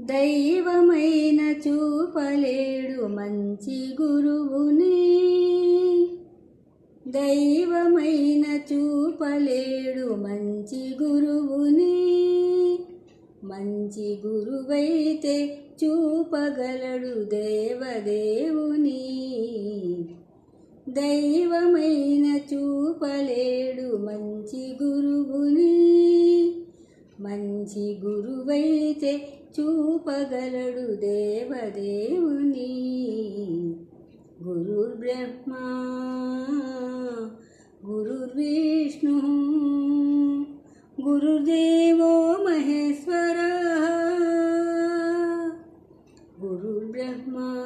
దైవమైన చూపలేడు మంచి గురువుని, దైవమైన చూపలేడు మంచి గురువుని. మంచి గురువైతే చూపగలడు దేవదేవుని, దైవమైన చూపలేడు మంచి గురువుని. మంచి గురువైతే చూపగలడు దేవదేవుని. గురుర్బ్రహ్మా గురుర్విష్ణు గురుర్దేవో మహేశ్వరः. గురుర్బ్రహ్మా